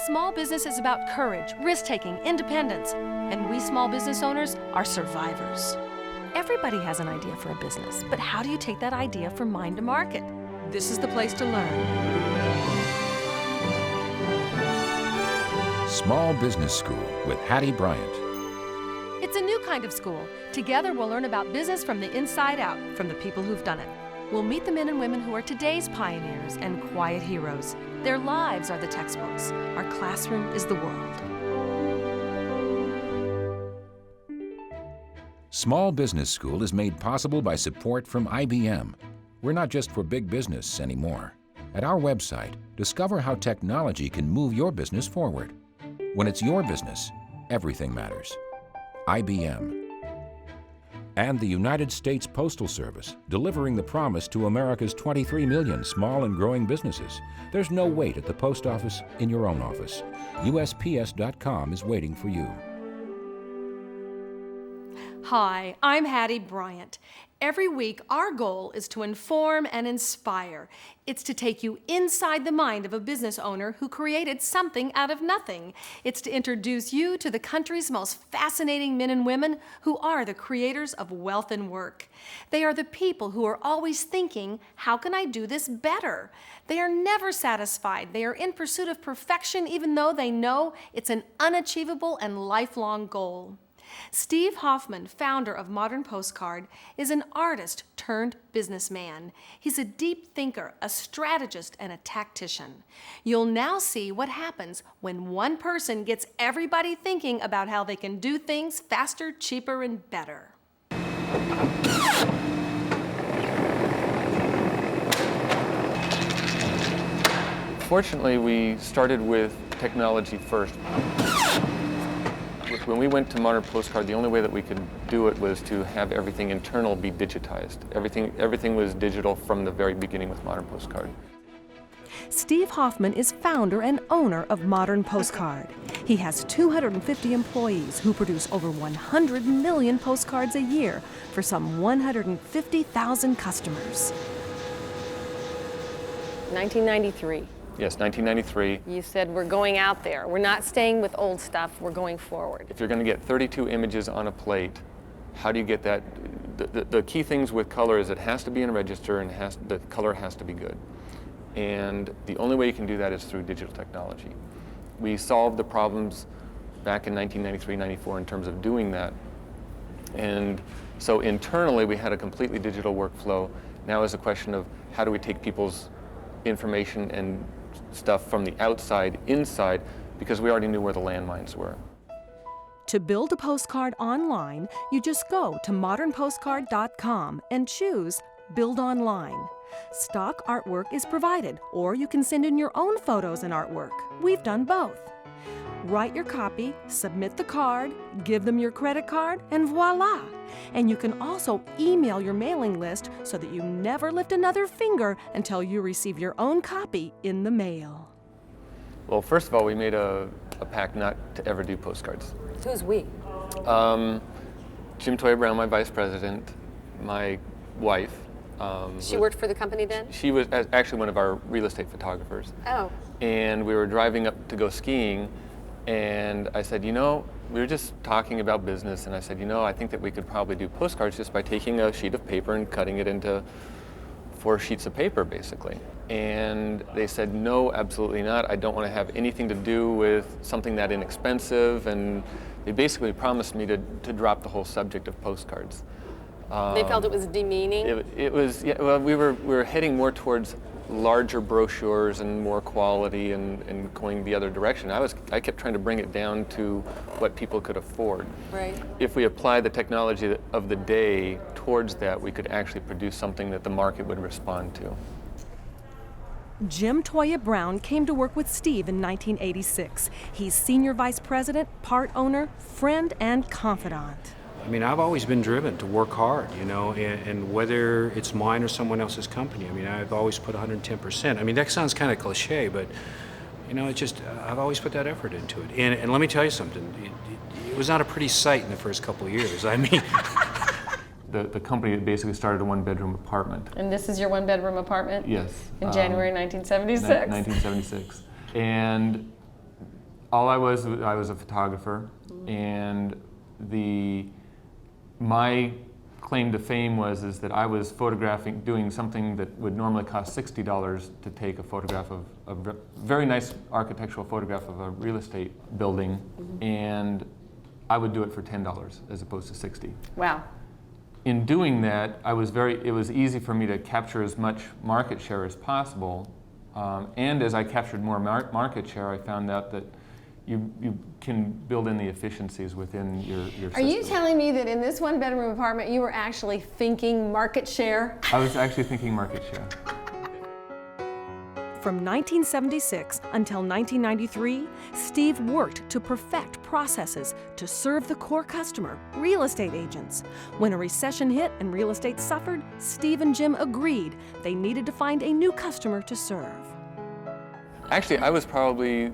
Small business is about courage, risk-taking, independence, and we small business owners are survivors. Everybody has an idea for a business, but how do you take that idea from mind to market? This is the place to learn. Small Business School with Hattie Bryant. It's a new kind of school. Together we'll learn about business from the inside out, from the people who've done it. We'll meet the men and women who are today's pioneers and quiet heroes. Their lives are the textbooks. Our classroom is the world. Small Business School is made possible by support from IBM. We're not just for big business anymore. At our website, discover how technology can move your business forward. When it's your business, everything matters. IBM. And the United States Postal Service, delivering the promise to America's 23 million small and growing businesses. There's no wait at the post office in your own office. USPS.com is waiting for you. Hi, I'm Hattie Bryant. Every week, our goal is to inform and inspire. It's to take you inside the mind of a business owner who created something out of nothing. It's to introduce you to the country's most fascinating men and women who are the creators of wealth and work. They are the people who are always thinking, how can I do this better? They are never satisfied. They are in pursuit of perfection even though they know it's an unachievable and lifelong goal. Steve Hoffman, founder of Modern Postcard, is an artist turned businessman. He's a deep thinker, a strategist, and a tactician. You'll now see what happens when one person gets everybody thinking about how they can do things faster, cheaper, and better. Fortunately, we started with technology first. When we went to Modern Postcard, the only way that we could do it was to have everything internal be digitized. Everything was digital from the very beginning with Modern Postcard. Steve Hoffman is founder and owner of Modern Postcard. He has 250 employees who produce over 100 million postcards a year for some 150,000 customers. 1993. Yes, 1993. You said we're going out there. We're not staying with old stuff. We're going forward. If you're going to get 32 images on a plate, how do you get that? The key things with color is it has to be in a register and the color has to be good. And the only way you can do that is through digital technology. We solved the problems back in 1993, 94 in terms of doing that. And so internally we had a completely digital workflow. Now is a question of how do we take people's information and stuff from the outside inside, because we already knew where the landmines were. To build a postcard online, you just go to modernpostcard.com and choose Build Online. Stock artwork is provided, or you can send in your own photos and artwork. We've done both. Write your copy, submit the card, give them your credit card, and voila! And you can also email your mailing list so that you never lift another finger until you receive your own copy in the mail. Well, first of all, we made a pact not to ever do postcards. Who's we? Jim Toya Brown, my vice president, my wife. She worked for the company then? She was actually one of our real estate photographers. Oh. And we were driving up to go skiing, and I said, you know, we were just talking about business, and I said, you know, I think that we could probably do postcards just by taking a sheet of paper and cutting it into 4 sheets of paper, basically. And they said, no, absolutely not. I don't want to have anything to do with something that inexpensive, and they basically promised me to drop the whole subject of postcards. They felt it was demeaning? It was, yeah, well, we were heading more towards larger brochures and more quality and going the other direction. I kept trying to bring it down to what people could afford. Right. If we apply the technology of the day towards that, we could actually produce something that the market would respond to. Jim Toya Brown came to work with Steve in 1986. He's senior vice president, part owner, friend, and confidant. I mean, I've always been driven to work hard, you know, and whether it's mine or someone else's company, I mean, I've always put 110%. I mean, that sounds kind of cliche, but, you know, I've always put that effort into it. And let me tell you something, it was not a pretty sight in the first couple of years. I mean, the company that basically started a one-bedroom apartment. And this is your one-bedroom apartment? Yes. In January 1976? 1976. And all I was a photographer, and my claim to fame is that I was doing something that would normally cost $60 to take a photograph of a very nice architectural photograph of a real estate building, and I would do it for $10 as opposed to $60. Wow. In doing that, it was easy for me to capture as much market share as possible, and as I captured more market share, I found out that you can build in the efficiencies within your system. Are you telling me that in this one-bedroom apartment you were actually thinking market share? I was actually thinking market share. From 1976 until 1993, Steve worked to perfect processes to serve the core customer, real estate agents. When a recession hit and real estate suffered, Steve and Jim agreed they needed to find a new customer to serve. Actually, I was probably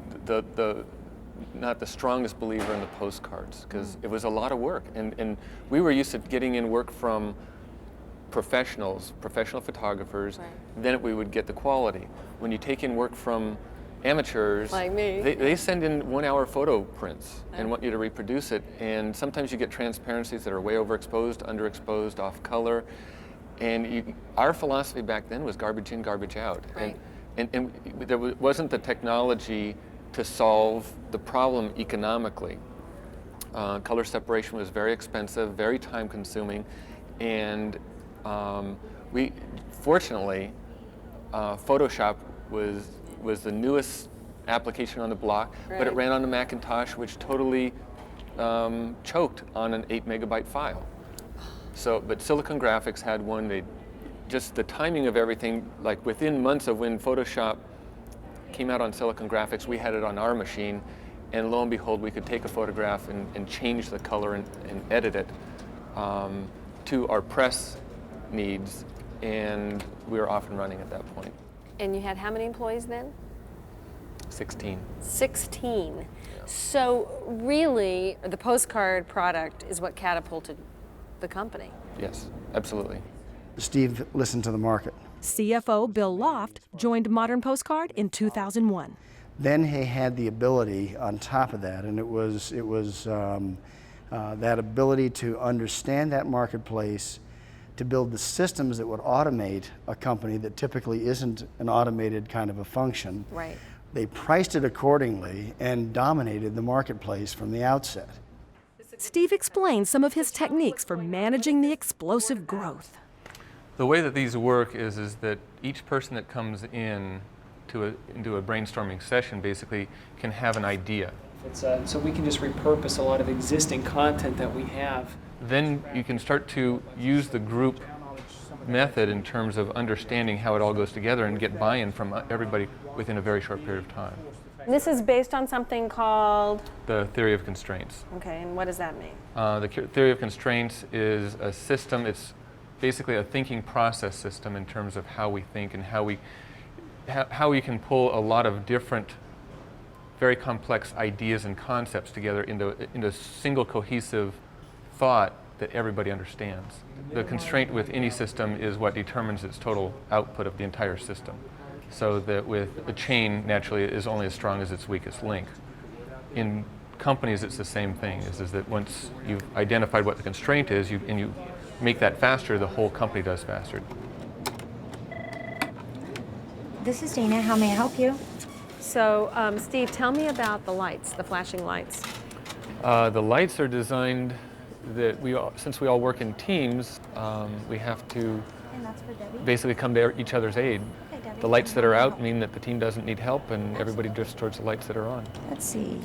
not the strongest believer in the postcards, because it was a lot of work, and we were used to getting in work from professional photographers. Right. Then we would get the quality. When you take in work from amateurs, like me, they send in 1-hour photo prints and want you to reproduce it, and sometimes you get transparencies that are way overexposed, underexposed, off color, and our philosophy back then was garbage in, garbage out. Right. And there wasn't the technology to solve the problem economically. Color separation was very expensive, very time consuming, and fortunately, Photoshop was the newest application on the block, but it ran on a Macintosh, which totally choked on an 8-megabyte file. But Silicon Graphics had one. Just the timing of everything, like within months of when Photoshop came out on Silicon Graphics, we had it on our machine, and lo and behold, we could take a photograph and change the color and edit it to our press needs, and we were off and running at that point. And you had how many employees then? 16. 16. Yeah. So really, the postcard product is what catapulted the company. Yes, absolutely. Steve listened to the market. CFO Bill Loft joined Modern Postcard in 2001. Then he had the ability on top of that, and it was that ability to understand that marketplace, to build the systems that would automate a company that typically isn't an automated kind of a function. Right. They priced it accordingly and dominated the marketplace from the outset. Steve explained some of his techniques for managing the explosive growth. The way that these work is that each person that comes into a brainstorming session basically can have an idea. So we can just repurpose a lot of existing content that we have. Then you can start to use the group method in terms of understanding how it all goes together and get buy-in from everybody within a very short period of time. This is based on something called? The theory of constraints. Okay, and what does that mean? The theory of constraints is a system. It's basically a thinking process system in terms of how we think and how we can pull a lot of different, very complex ideas and concepts together into a single cohesive thought that everybody understands. The constraint with any system is what determines its total output of the entire system. So that with a chain, naturally, is only as strong as its weakest link. In companies, it's the same thing, is that once you've identified what the constraint is, and you make that faster, the whole company does faster. This is Dana. How may I help you? So, Steve, tell me about the lights, the flashing lights. The lights are designed that since we all work in teams, we have to basically come to each other's aid. The lights that are out mean that the team doesn't need help, and everybody drifts towards the lights that are on. Let's see.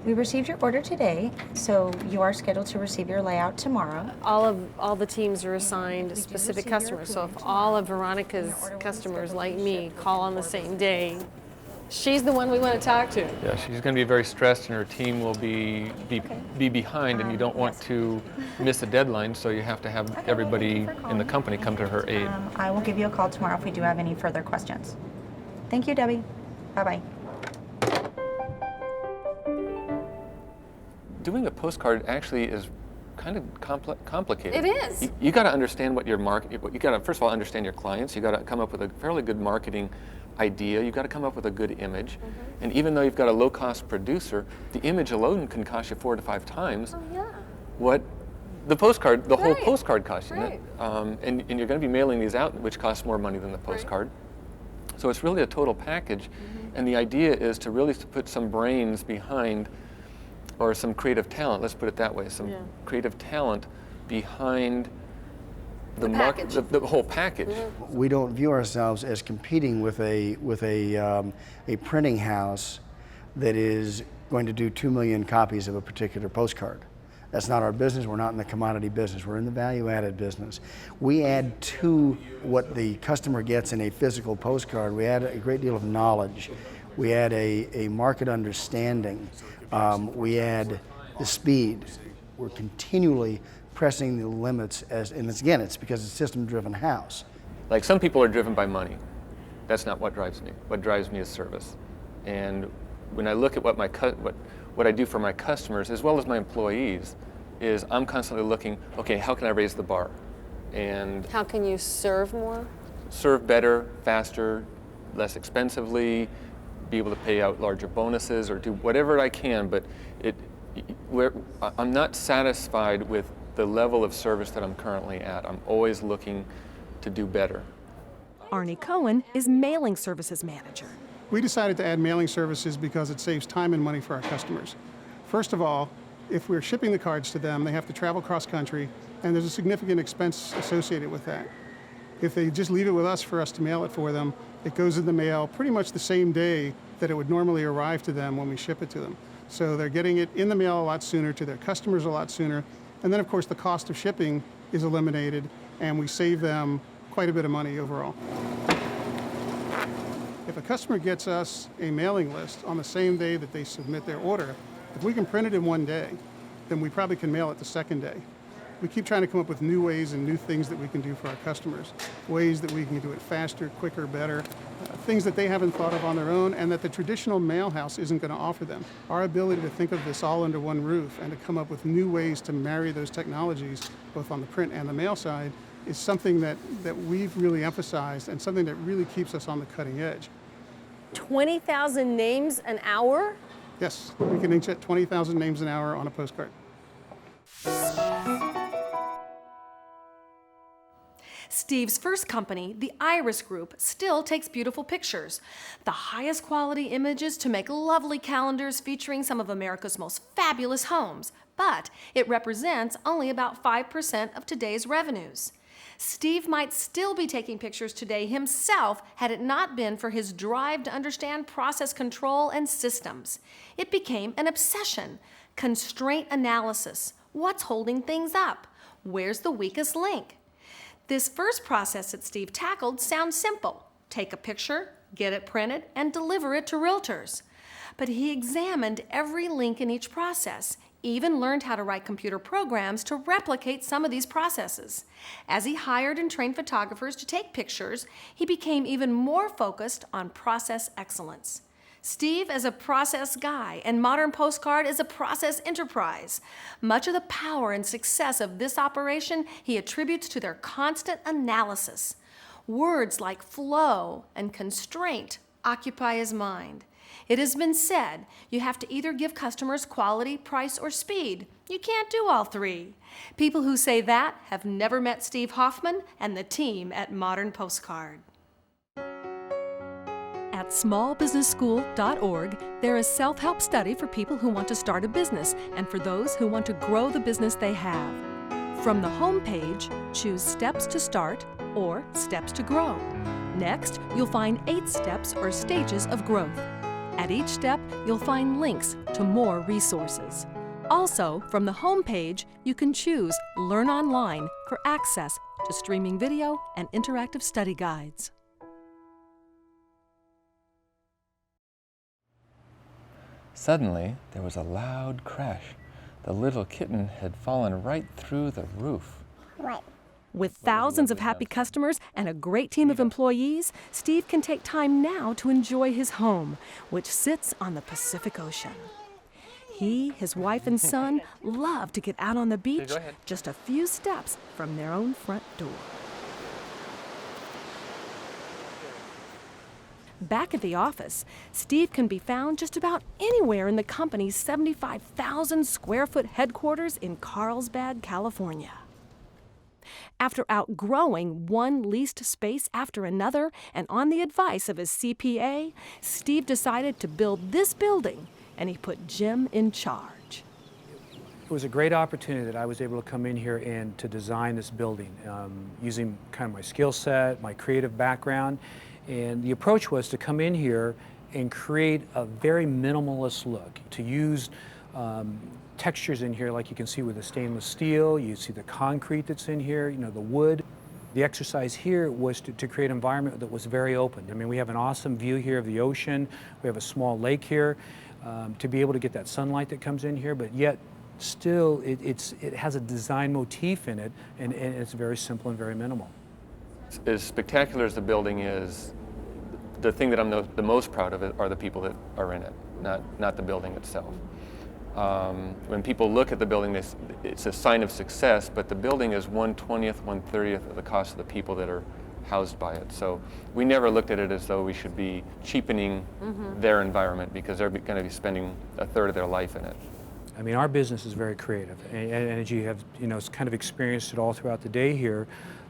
We received your order today, so you are scheduled to receive your layout tomorrow. All the teams are assigned specific customers. So if all of Veronica's customers, like me, call on the same day, she's the one we want to talk to. Yeah, she's going to be very stressed, and her team will be behind, and you don't want to miss a deadline, so you have to have everybody in the company come to her aid. I will give you a call tomorrow if we do have any further questions. Thank you, Debbie. Bye-bye. Doing a postcard actually is kind of complicated. It is. You got to understand what your market. You got to first of all understand your clients. You got to come up with a fairly good marketing idea. You got to come up with a good image. And even though you've got a low-cost producer, the image alone can cost you 4 to 5 times what the postcard, the whole postcard costs you. Right. And you're going to be mailing these out, which costs more money than the postcard. So it's really a total package. And the idea is to really put some brains behind, or some creative talent, let's put it that way, some creative talent behind the whole package. We don't view ourselves as competing with a printing house that is going to do 2 million copies of a particular postcard. That's not our business. We're not in the commodity business. We're in the value-added business. We add to what the customer gets in a physical postcard, we add a great deal of knowledge. We add a market understanding. We add the speed. We're continually pressing the limits, and again, it's because it's a system-driven house. Like, some people are driven by money. That's not what drives me. What drives me is service. And when I look at what I do for my customers as well as my employees, is I'm constantly looking, okay, how can I raise the bar? And how can you serve more? Serve better, faster, less expensively, be able to pay out larger bonuses, or do whatever I can, but I'm not satisfied with the level of service that I'm currently at. I'm always looking to do better. Arnie Cohen is Mailing Services Manager. We decided to add mailing services because it saves time and money for our customers. First of all, if we're shipping the cards to them, they have to travel cross-country, and there's a significant expense associated with that. If they just leave it with us for us to mail it for them, it goes in the mail pretty much the same day that it would normally arrive to them when we ship it to them. So they're getting it in the mail a lot sooner, to their customers a lot sooner, and then of course the cost of shipping is eliminated, and we save them quite a bit of money overall. If a customer gets us a mailing list on the same day that they submit their order, if we can print it in one day, then we probably can mail it the second day. We keep trying to come up with new ways and new things that we can do for our customers, ways that we can do it faster, quicker, better, things that they haven't thought of on their own and that the traditional mail house isn't going to offer them. Our ability to think of this all under one roof and to come up with new ways to marry those technologies, both on the print and the mail side, is something that we've really emphasized and something that really keeps us on the cutting edge. 20,000 names an hour? Yes, we can inkjet 20,000 names an hour on a postcard. Steve's first company, the Iris Group, still takes beautiful pictures. The highest quality images to make lovely calendars featuring some of America's most fabulous homes, but it represents only about 5% of today's revenues. Steve might still be taking pictures today himself had it not been for his drive to understand process control and systems. It became an obsession. Constraint analysis. What's holding things up? Where's the weakest link? This first process that Steve tackled sounds simple. Take a picture, get it printed, and deliver it to realtors. But he examined every link in each process, even learned how to write computer programs to replicate some of these processes. As he hired and trained photographers to take pictures, he became even more focused on process excellence. Steve is a process guy, and Modern Postcard is a process enterprise. Much of the power and success of this operation he attributes to their constant analysis. Words like flow and constraint occupy his mind. It has been said you have to either give customers quality, price, or speed. You can't do all three. People who say that have never met Steve Hoffman and the team at Modern Postcard. At smallbusinessschool.org, there is self-help study for people who want to start a business and for those who want to grow the business they have. From the home page, choose Steps to Start or Steps to Grow. Next, you'll find 8 steps or stages of growth. At each step, you'll find links to more resources. Also, from the home page, you can choose Learn Online for access to streaming video and interactive study guides. Suddenly, there was a loud crash. The little kitten had fallen right through the roof. Right. With thousands of happy customers and a great team of employees, Steve can take time now to enjoy his home, which sits on the Pacific Ocean. He, his wife, and son love to get out on the beach go ahead. just a few steps from their own front door. Back at the office, Steve can be found just about anywhere in the company's 75,000 square foot headquarters in Carlsbad, California. After outgrowing one leased space after another, and on the advice of his CPA, Steve decided to build this building, and he put Jim in charge. It was a great opportunity that I was able to come in here and to design this building using kind of my skill set, my creative background. And the approach was to come in here and create a very minimalist look, to use textures in here like you can see with the stainless steel, you see the concrete that's in here, you know, the wood. The exercise here was to create an environment that was very open. I mean, we have an awesome view here of the ocean, we have a small lake here, to be able to get that sunlight that comes in here, but yet still it has a design motif in it, and it's very simple and very minimal. As spectacular as the building is, the thing that I'm the most proud of it are the people that are in it, not the building itself. When people look at the building, it's a sign of success, but the building is 1/20th, 1/30th of the cost of the people that are housed by it. So we never looked at it as though we should be cheapening their environment, because they're going to be spending a third of their life in it. I mean, our business is very creative, and as you have, you know, kind of experienced it all throughout the day here.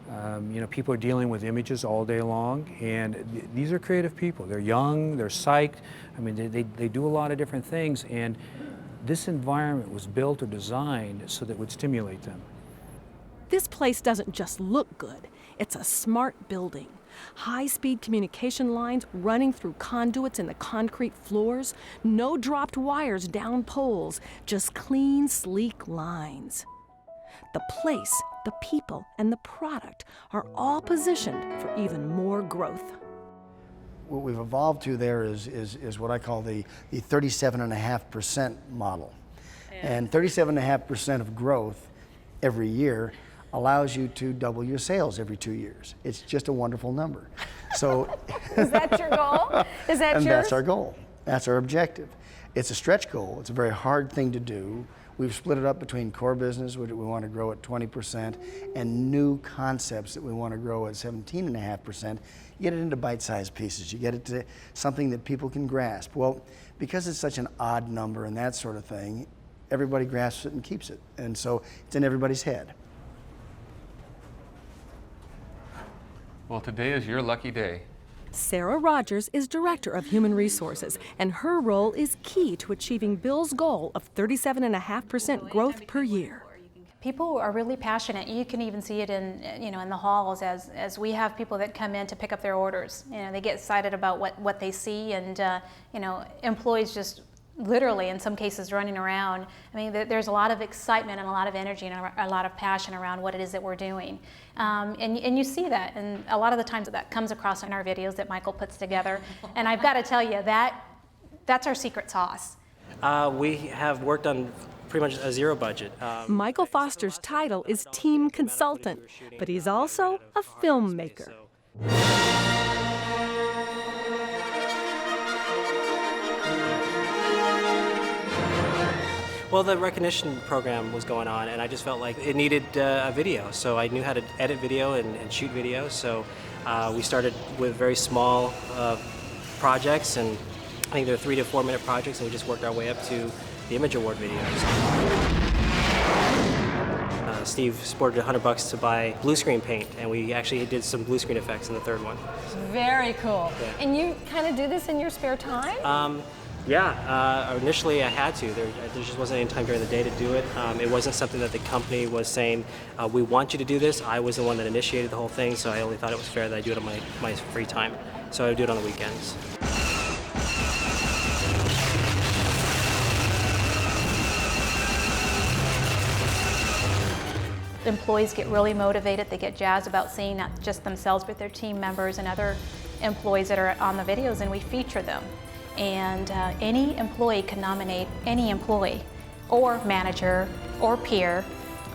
You know, people are dealing with images all day long, and these are creative people. They're young, they're psyched. I mean, they do a lot of different things, and this environment was built or designed so that it would stimulate them. This place doesn't just look good, it's a smart building. High-speed communication lines running through conduits in the concrete floors, no dropped wires down poles, just clean, sleek lines. The place, the people, and the product are all positioned for even more growth. What we've evolved to there is what I call the 37.5% model. And 37.5% of growth every year allows you to double your sales every 2 years. It's just a wonderful number. So Is that your goal? Is that and yours? that's our goal. That's our objective. It's a stretch goal. It's a very hard thing to do. We've split it up between core business, which we want to grow at 20%, and new concepts that we want to grow at 17.5%. You get it into bite-sized pieces. You get it to something that people can grasp. Well, because it's such an odd number and that sort of thing, everybody grasps it and keeps it. And so it's in everybody's head. Well, today is your lucky day. Sarah Rogers is Director of Human Resources, and her role is key to achieving Bill's goal of 37.5% growth per year. People are really passionate. You can even see it in the halls as we have people that come in to pick up their orders. You know, they get excited about what they see, and employees just literally in some cases running around. I mean, there's a lot of excitement and a lot of energy and a lot of passion around what it is that we're doing. And you see that, and a lot of the times that comes across in our videos that Michael puts together. And I've got to tell you, that's our secret sauce. We have worked on pretty much a zero budget. Michael Foster's title is Team Consultant, but he's also a filmmaker. Well, the recognition program was going on, and I just felt like it needed a video. So I knew how to edit video and shoot video. So we started with very small projects, and I think they're 3 to 4 minute projects, and we just worked our way up to the Image Award videos. Steve sported $100 to buy blue screen paint, and we actually did some blue screen effects in the third one. Very cool. Yeah. And you kind of do this in your spare time? Initially I had to. There just wasn't any time during the day to do it. It wasn't something that the company was saying, we want you to do this. I was the one that initiated the whole thing, so I only thought it was fair that I do it on my free time. So I would do it on the weekends. Employees get really motivated. They get jazzed about seeing not just themselves, but their team members and other employees that are on the videos, and we feature them. And any employee can nominate any employee or manager or peer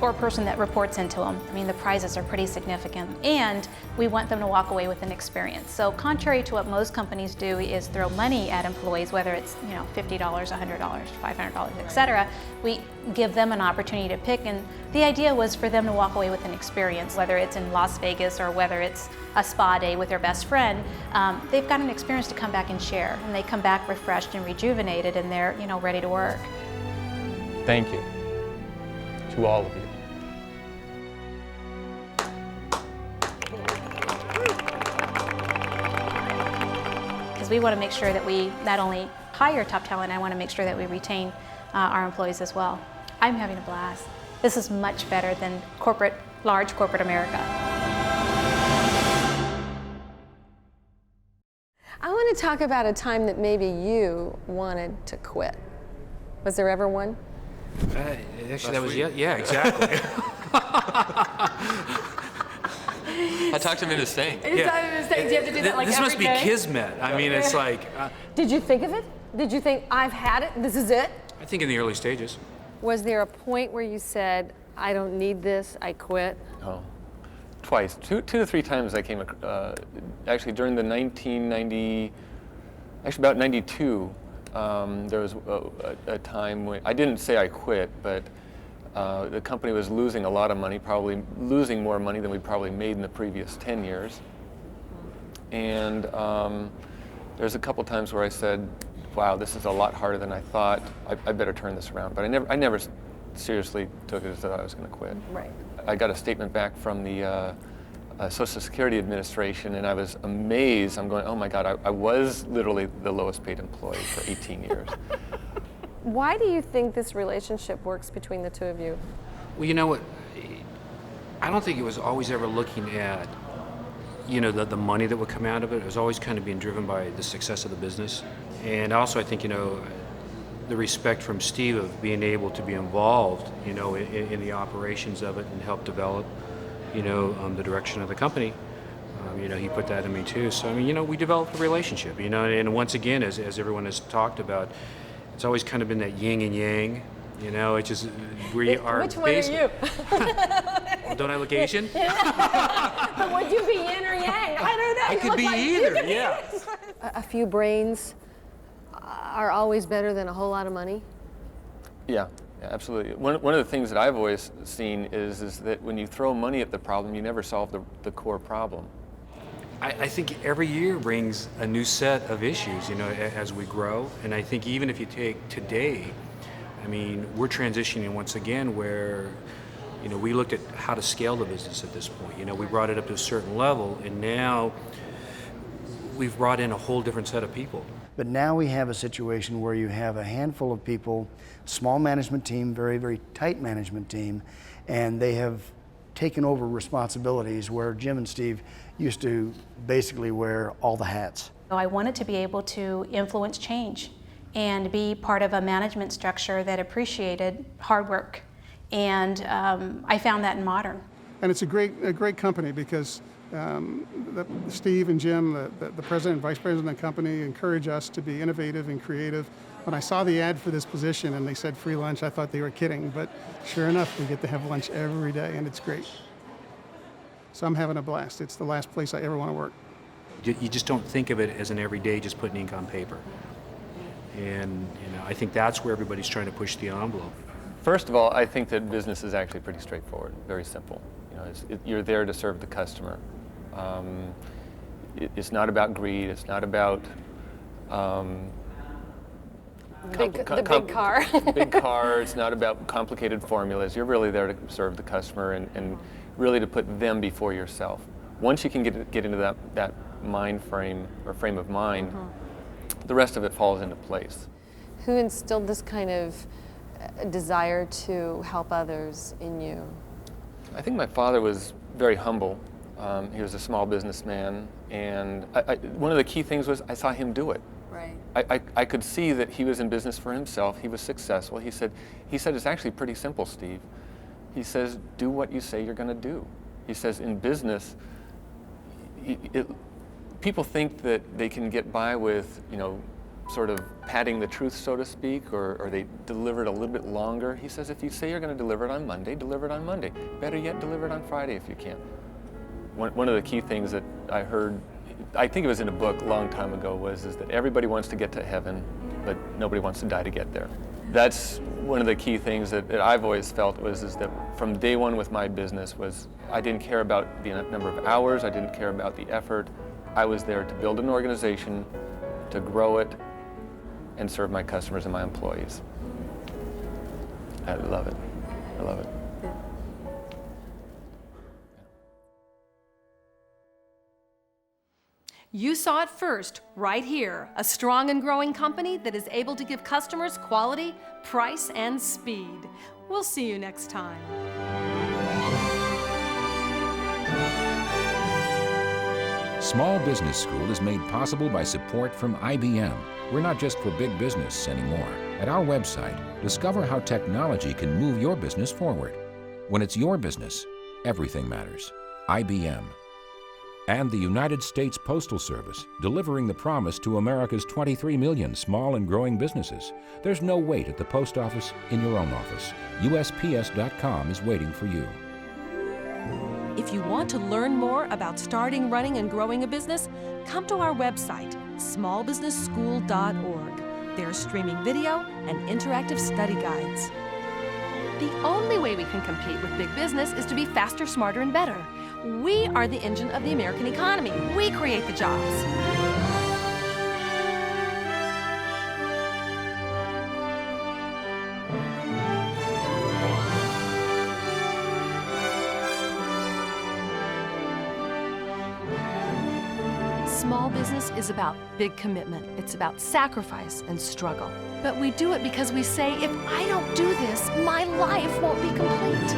or person that reports into them. I mean, the prizes are pretty significant, and we want them to walk away with an experience. So contrary to what most companies do is throw money at employees, whether it's $50, $100, $500, etc. We give them an opportunity to pick, and the idea was for them to walk away with an experience, whether it's in Las Vegas or whether it's a spa day with their best friend. They've got an experience to come back and share, and they come back refreshed and rejuvenated, and they're ready to work. Thank you to all of you. We want to make sure that we not only hire top talent, I want to make sure that we retain our employees as well. I'm having a blast. This is much better than large corporate America. I want to talk about a time that maybe you wanted to quit. Was there ever one? Actually, that was, yeah, exactly. I talked him into staying. Do you have to do that like this every must be day? kismet. I mean, it's like... Did you think of it? Did you think, I've had it, this is it? I think in the early stages. Was there a point where you said, I don't need this, I quit? Oh, twice. Two to three times I came, actually during the 1990, actually about 92, there was a time when, I didn't say I quit, but the company was losing a lot of money, probably losing more money than we probably made in the previous 10 years. And there's a couple times where I said, wow, this is a lot harder than I thought. I better turn this around. But I never seriously took it as that I was going to quit. Right. I got a statement back from the Social Security Administration, and I was amazed. I'm going, oh my God, I was literally the lowest paid employee for 18 years. Why do you think this relationship works between the two of you? Well, you know what? I don't think it was always ever looking at, the money that would come out of it. It was always kind of being driven by the success of the business. And also, I think, the respect from Steve of being able to be involved, in the operations of it and help develop, the direction of the company. He put that in me too. So, I mean, we developed a relationship, and once again, as everyone has talked about, it's always kind of been that yin and yang, it's just, we are Which one are you? Well, don't I look Asian? But would you be yin or yang? I don't know. I could be either, yeah. A few brains are always better than a whole lot of money? Yeah, absolutely. One of the things that I've always seen is that when you throw money at the problem, you never solve the core problem. I think every year brings a new set of issues, as we grow. And I think even if you take today, I mean, we're transitioning once again where, we looked at how to scale the business at this point. We brought it up to a certain level, and now we've brought in a whole different set of people. But now we have a situation where you have a handful of people, small management team, very, very tight management team, and they have taken over responsibilities where Jim and Steve used to basically wear all the hats. I wanted to be able to influence change and be part of a management structure that appreciated hard work. And I found that in Modern. And it's a great company because Steve and Jim, the president and vice president of the company, encourage us to be innovative and creative. When I saw the ad for this position and they said free lunch, I thought they were kidding, but sure enough, we get to have lunch every day, and it's great. So I'm having a blast. It's the last place I ever want to work. You just don't think of it as an everyday just putting ink on paper. And I think that's where everybody's trying to push the envelope. First of all, I think that business is actually pretty straightforward, very simple. You're there to serve the customer. It's not about greed. It's not about the big car. Big car. It's not about complicated formulas. You're really there to serve the customer and really to put them before yourself. Once you can get into that mind frame or frame of mind, the rest of it falls into place. Who instilled this kind of desire to help others in you? I think my father was very humble. He was a small businessman, and one of the key things was I saw him do it. Right. I could see that he was in business for himself. He was successful. He said it's actually pretty simple, Steve. He says, do what you say you're going to do. He says, in business, people think that they can get by with, sort of padding the truth, so to speak, or they deliver it a little bit longer. He says, if you say you're going to deliver it on Monday, deliver it on Monday. Better yet, deliver it on Friday if you can. One of the key things that I heard, I think it was in a book a long time ago, is that everybody wants to get to heaven, but nobody wants to die to get there. That's one of the key things that I've always felt is that from day one with my business was I didn't care about the number of hours, I didn't care about the effort. I was there to build an organization, to grow it, and serve my customers and my employees. I love it. I love it. You saw it first, right here, a strong and growing company that is able to give customers quality, price, and speed. We'll see you next time. Small Business School is made possible by support from IBM. We're not just for big business anymore. At our website, discover how technology can move your business forward. When it's your business, everything matters. IBM. And the United States Postal Service, delivering the promise to America's 23 million small and growing businesses. There's no wait at the post office in your own office. USPS.com is waiting for you. If you want to learn more about starting, running, and growing a business, come to our website, smallbusinessschool.org. There's streaming video and interactive study guides. The only way we can compete with big business is to be faster, smarter, and better. We are the engine of the American economy. We create the jobs. Small business is about big commitment. It's about sacrifice and struggle. But we do it because we say, if I don't do this, my life won't be complete.